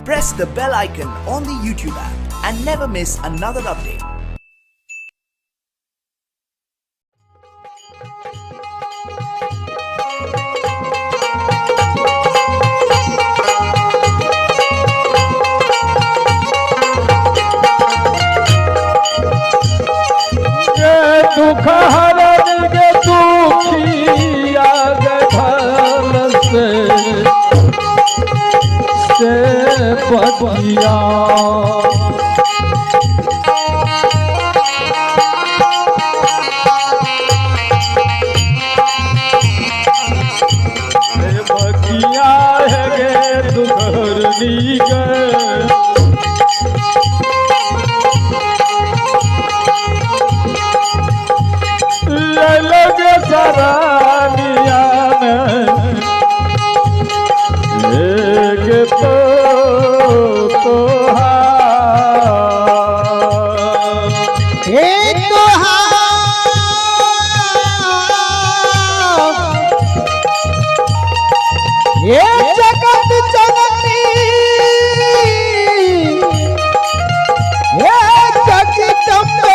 press the bell icon on the YouTube app and never miss another update. दुख हरण के दुखिया गधल से पतिया बकिया है गे दुखरनी गे लगे सरानिया एक ये जगत जननी ये जगदम्बे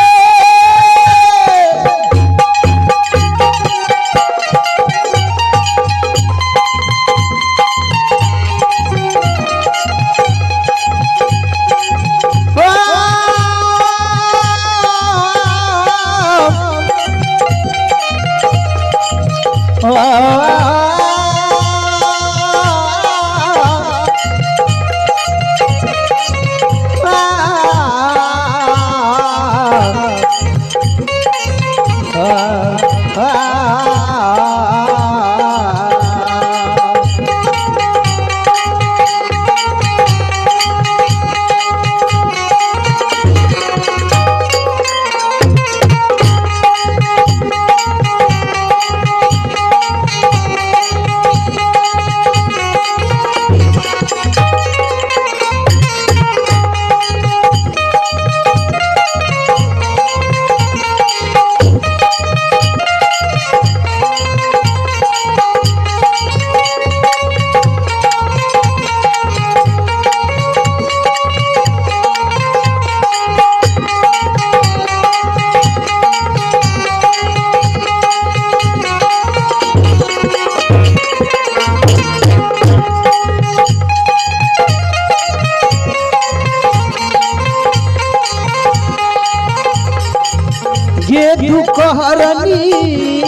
ये दुख हरनी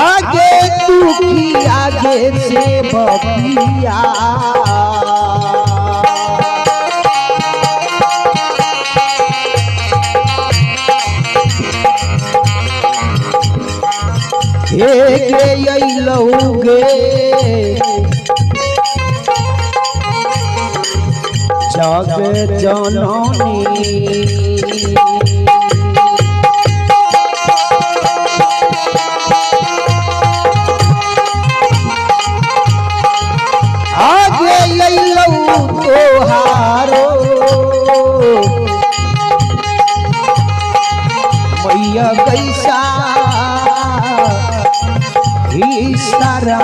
आगे दुखी आगे से बपिया गे लौगे जग जननी आगे लौ तोहारो मैया कैसा ही सारा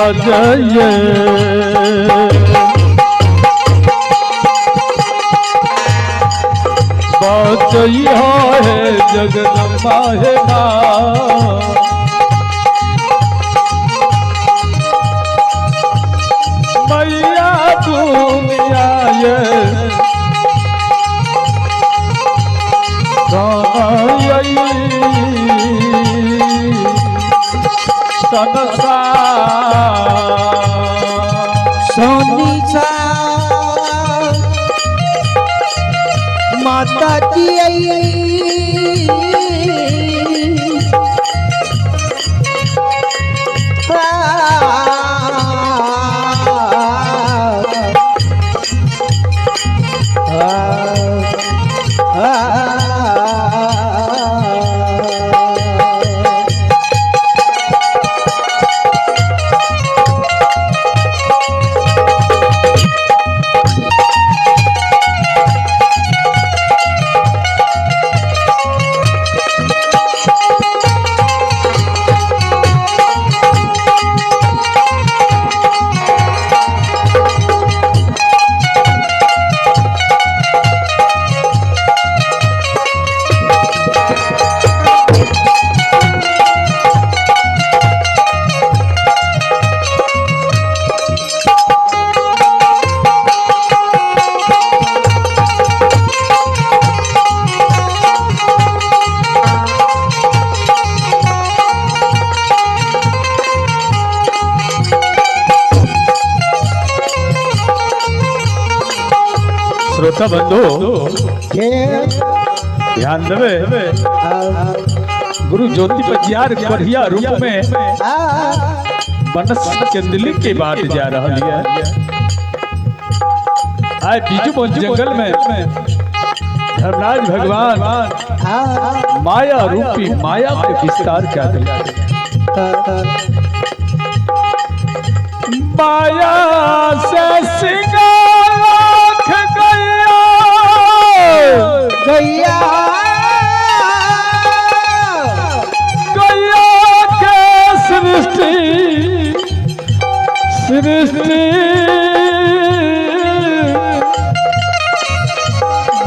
लाजये बचैया है जगदम्बा है माँ मैया दुनिया ये सोनी सा माता जी श्रोता बंधु ध्यान देवे गुरु ज्योति पजियार बढ़िया रूप में बनस चंदली के बात जा रही है। आज बीजू बन जंगल में धर्मराज भगवान माया रूपी माया के विस्तार कर दिया। माया से सिंगार गैया गैया के सृष्टि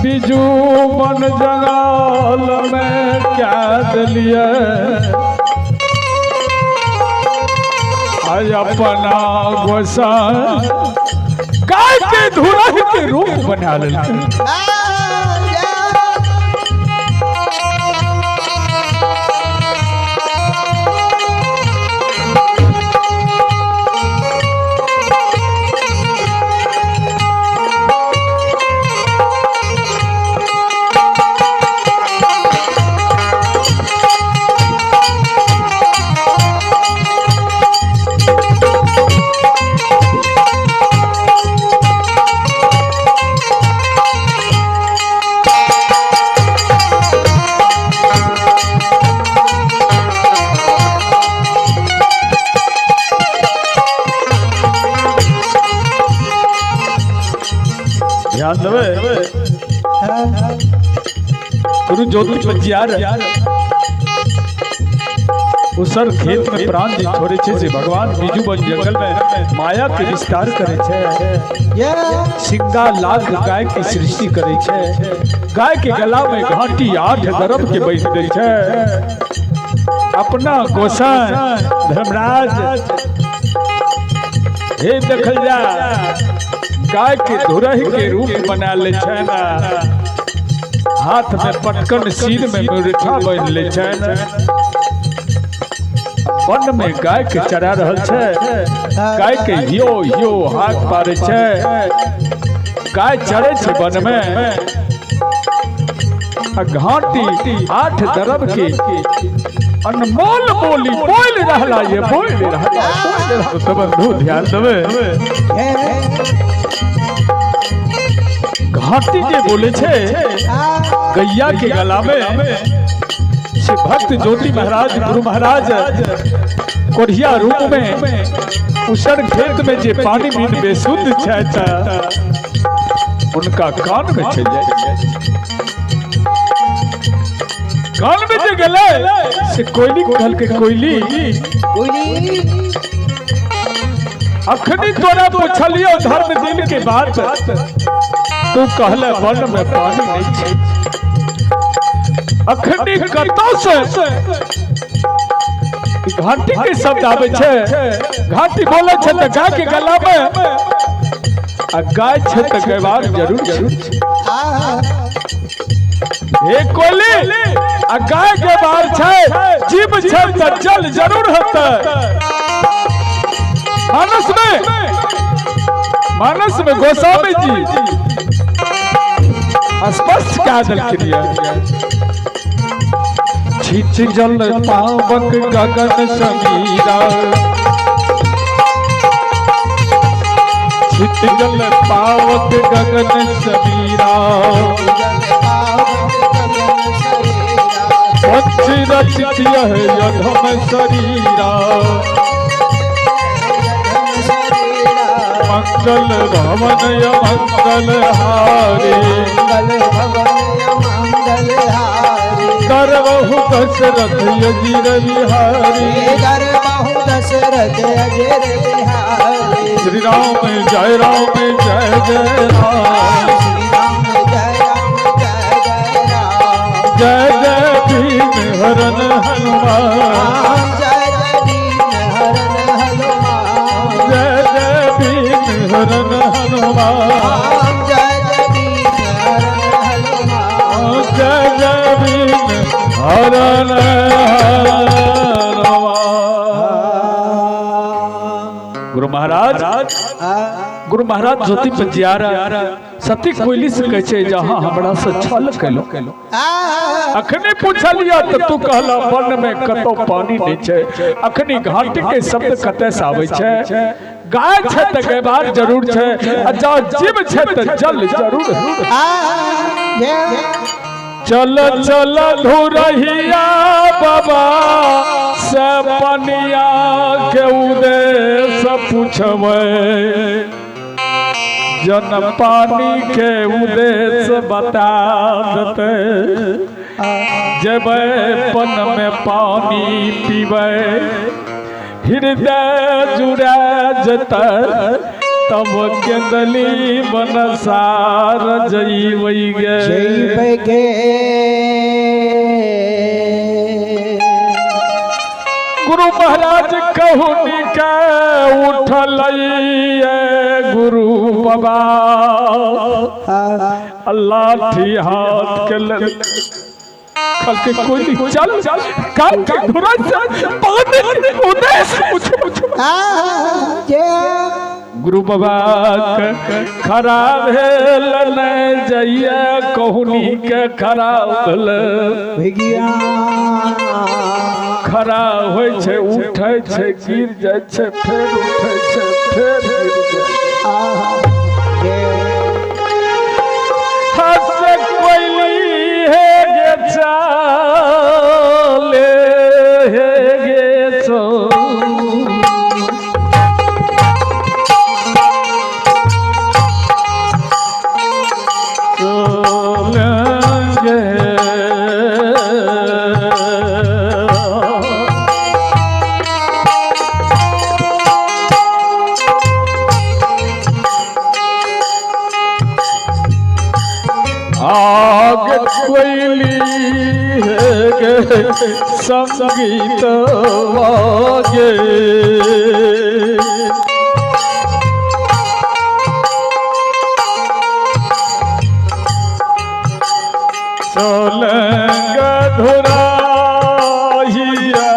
बिजू बन जंगल में क्या दिलिए आज अपना गोसाई गाय के धुरह के रूप बना लेते। ध्यान देवे गुरु ज्योति पजियार उसर खेत में प्राण जी छोड़े छे से भगवान बीजू बन जंगल में माया के विस्तार करे छे। सिंगा लाख गाय की सृष्टि करे छे। गाय के गला में घाटी 8 गर्भ के बैठ दे छे। अपना गोसाई धर्मराज हे देखल जा गाय के धुरही के रूप बना ले छे ना। हाथ में पटकन सिर में मुरठा बांध ले छे ना। वन में गाय के चरा रहल छे। गाय के हियो हियो हाथ पारे छे। गाय चरे छे वन में। घाटी 8 दरब के अनमोल बोली बोल रहला ये बोल रहला। तो बंधु ध्यान देवे घाटी के बोले छे गैया के गला में से भक्त ज्योति महाराज गुरु महाराज कोढ़िया रूप में उसर खेत में जे पानी बीन बेसुद्ध छे उनका कान में चल जाए। कान में जे गले से कोयली कहल के कोयली अखनी तोरा पूछलियो धर्म दिन के बात तू कहले वन में पानी नहीं छे अखनी कतौ से घाटी के शब्द आवे छे घाटी बोले छे त गाय के गला में आ गाय छे त गवार जरूर छे हे कोली आ गाय के बाहर छे जीव छे त जल जरूर होता मानस में गोस्वामी जी स्पष्ट क्या दल क्रिया छिच जल पावक गगन समीरा छिच जल पावक गगन समीरा पंच रचित यह यधम शरीरा मंगल भवन मंगल हारे करबहु दशरथ अजीर बिहारी श्री राम जय जय राम जय जय भीम हरन हनुमान जय जय भीम हरन हनुमान जय जय भीम हरन हनुमान गुरु महाराज ज्योति पंजियारा सती कोयली से कहे छे जहां हमरा से छल कैलो अखनी पूछलिया त तू कहला वन में कतो पानी नहीं छे अखनी घाटी के शब्द कते से आवे छे गाय छे त गवार जरूर छे आ जा जीव छे त जल जरूर चल चल धुरहिया बाबा से पनिया के उदेश पूछवे जन पानी के उदेश बता देते जब पन में पानी पीवे हृदय जुड़ा जता तब केंदली बनसार जईवई गे गुरु महाराज कहूनी के उठलइए गुरु बाबा अल्लाह ठी हाथ के खल के कोई चल काम के धुरा से पानी उदेश पूछ गुरु बाबा खराब भेल न जइया कहूनी के खराब भेल खड़ा होय छे उठै छे गिर जाय छे फेर उठै छे फेर गिर जाय हसे कोइली हे गे चाले हे गे चो कोयली है संगीत वागे सोलंग धुरा हिया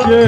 के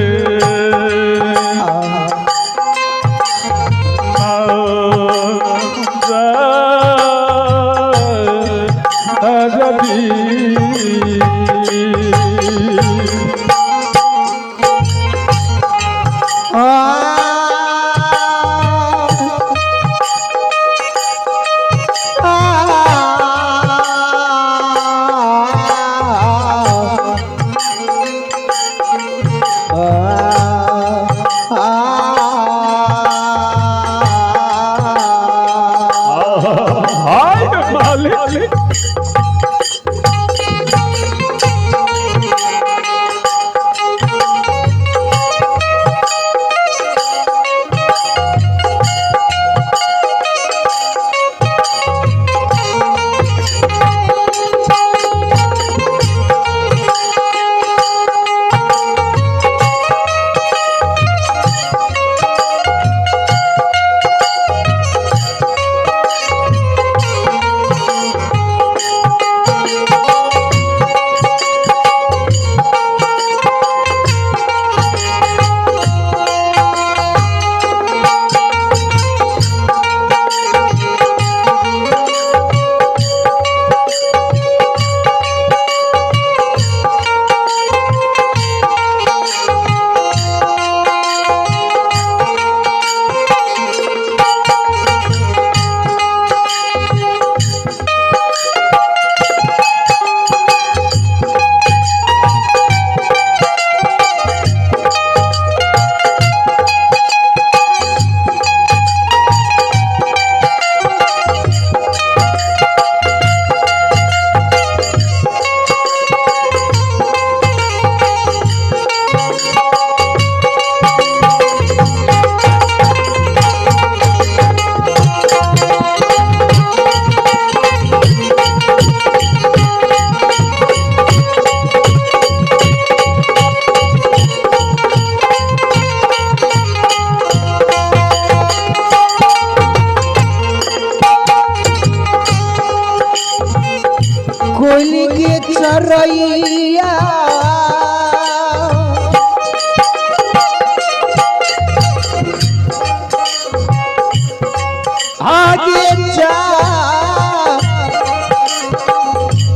आगे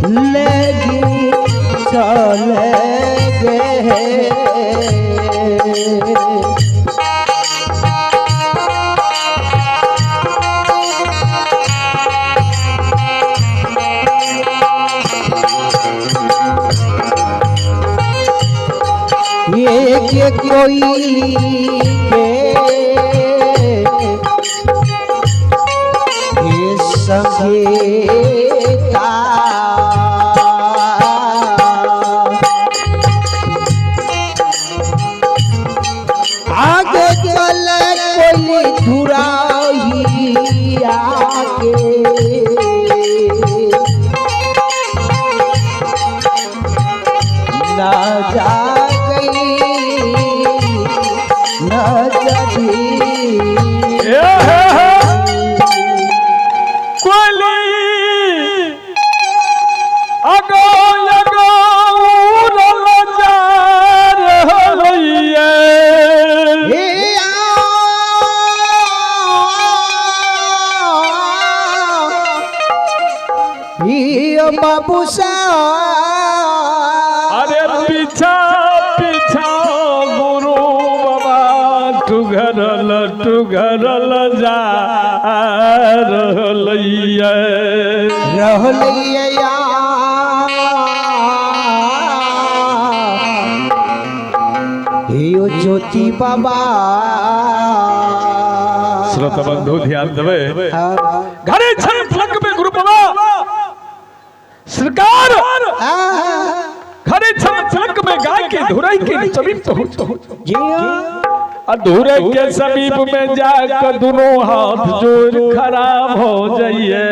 चलेगी चलेगे ये कोई के संगीता आगे चले कोई धुराई आके ना जा बाबू अरे पीछा पीछा गुरु बाबा टुघरल जा रहलैया यो ज्योति बाबा श्रोता बंधु ध्यान देवे घरे छन फलक में गुरु बाबा सरकार घरे छन फलक में गाय के धुराई के समीप पहुंचो अधूरे के समीप में जाकर दोनों हाथ जोड़ खराब हो जाइए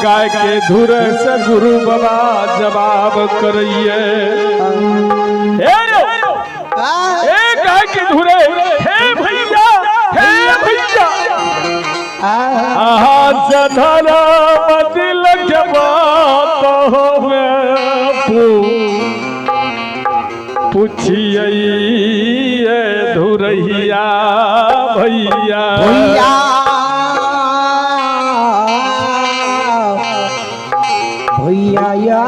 गाय के धुरे से गुरु बाबा जवाब करिए गाय के धुरे हे भैया धरा दिल के बात पूछिए धुरैया भैया भैया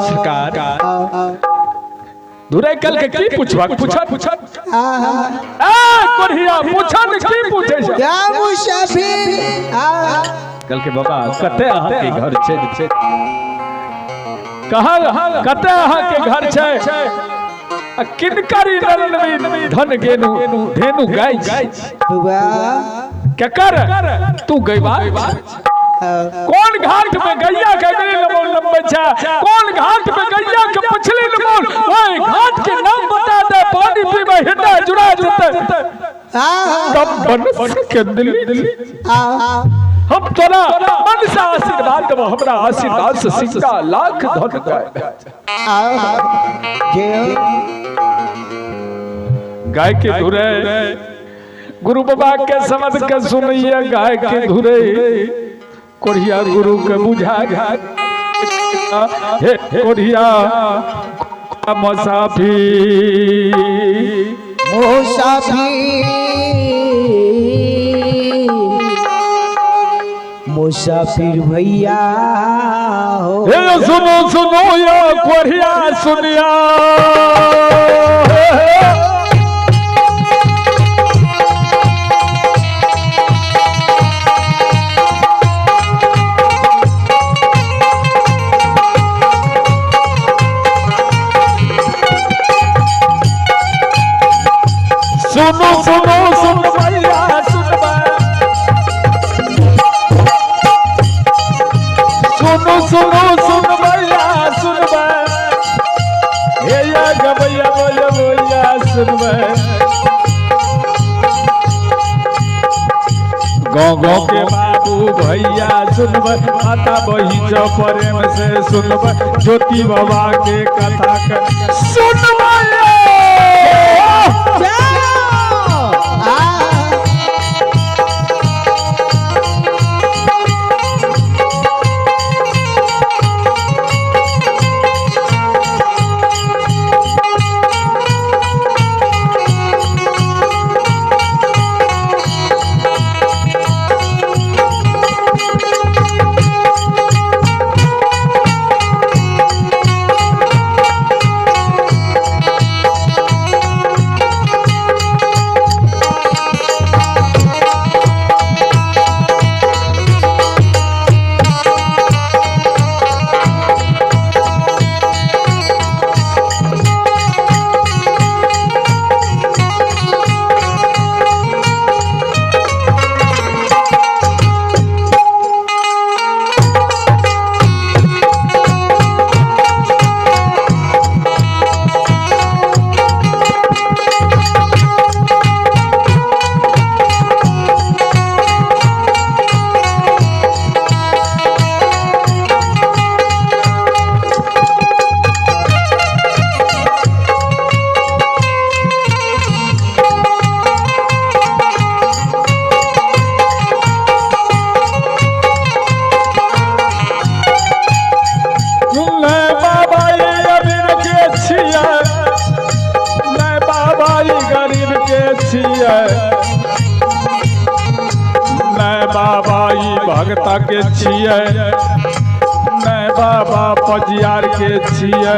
सरकार धुरे कल के की पूछवा पूछा कोरिया पूछा ने की पूछे क्या मुसाफिर कल के बाबा कते अहाँ के घर छै कहाँ कते अहाँ के घर छै किनकरी नरनवी धन गेनु धेनु गाय केकर तू गईबा कौन घाट पे गैया के अगले लमोल लंबे छा कौन घाट पे गैया के पछले लमोल ओए घाट के नाम बता दे पानी पीबे हृदय जुड़ा जते तब बन के दिल्ली हम तोरा मन से आशीर्वाद देबो हमरा आशीर्वाद से सिक्का लाख धन गाय के धुरे गुरु बाबा के समझ के सुनिए गाय के धुरे कोरिया गुरु के बुझा हे कोरिया मुसाफिर भैया हो सुनो या कोरिया सुनिया सुनो भैया सुन भैया हे या गबैया बोया सुनबे गाँव के बाबू भैया सुनबे माता बही जो प्रेम से सुनबे ज्योति बाबा के कथा के सुनबे भगता के छियै मैं बाबा पजियार के छियै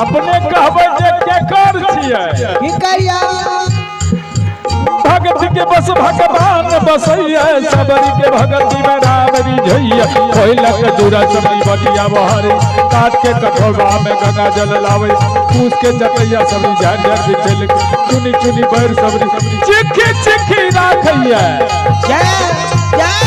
अपने कहबै जे केकर छियै की करिया भगत के बस भगवान बसैया सबरी के भगती में राम रिझैया कोयला के दूरा सबरी बटिया बहारे काट के कठोरवा में गंगा जल लावे पूछ के चटैया सबरी झाड़ झाड़ बिछल के चुनी चुनी बैर सबरी चिखी चिखी राखैया जय जय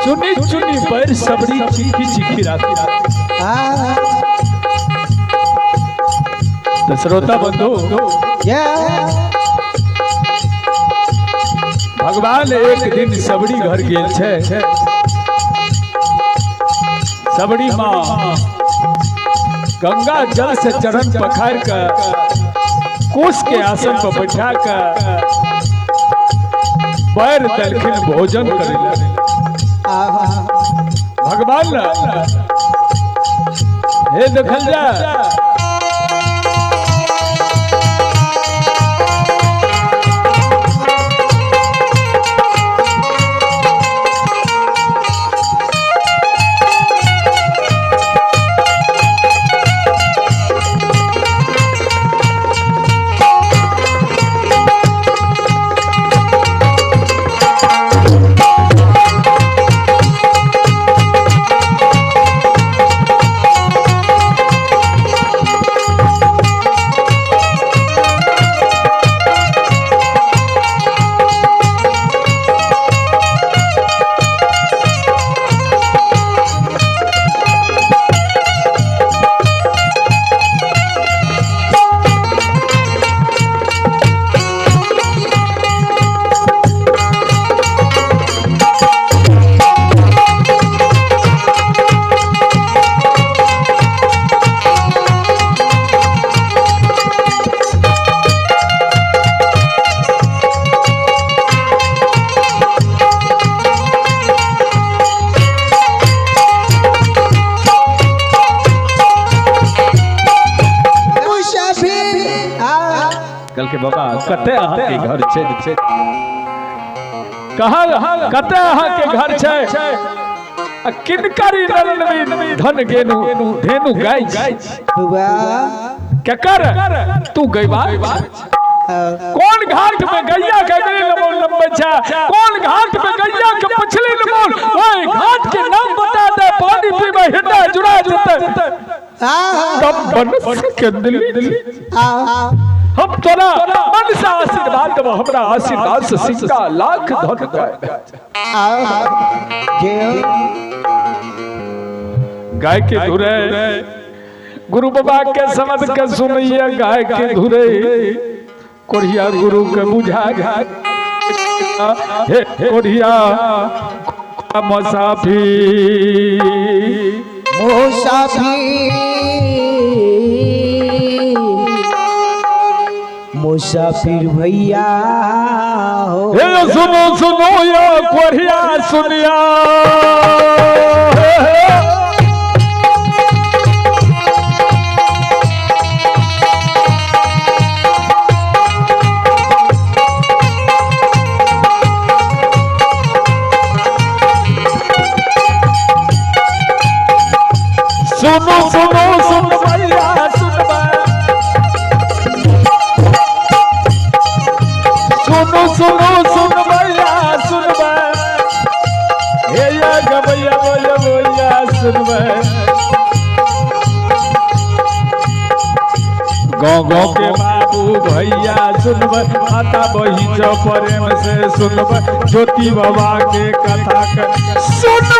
चुनी चुनी बैर सबरी चिखी चिखी राखी तो श्रोता बंधु भगवान एक दिन सबरी घर गेल छे सबरी माँ गंगा जल से चरण पखार कर कुश के आसन पर बैठा कर पैर दलखिन भोजन करे भगवान हे देखल जा कल के बाबा कते अहाँ के घर छे कहाँ कते अहाँ के घर छे किनकरी नरनवी धन गेनु धेनु गाय बुआ केकर तू गईबा कौन घाट पे गैया के अगले लंबे छा कौन घाट पे गैया के पछले लंबोल ओए घाट के नाम बता दे पानी पीबे हृदय जुड़ा जते तब बन के दिल हम तोरा मन से आशीर्वाद देबो हमरा आशीर्वाद से सिंगा लाख धन गाय के धुरे गुरु बाबा के समझ के सुनिए गाय के धुरे कोढ़िया गुरु के बुझा हे कोढ़िया मुसाफिर मुसाफिर भैया हो। सुनो सुनो या कोरिया सुनिया सुनो सुनो सुन भैया सुन सुनो सुनो सुन भैया सुन हे या गबैया बोया बोया सुन गाँव गाँव के बाबू भैया सुन माता बहिन प्रेम से सुन ज्योति बाबा के कथा सुन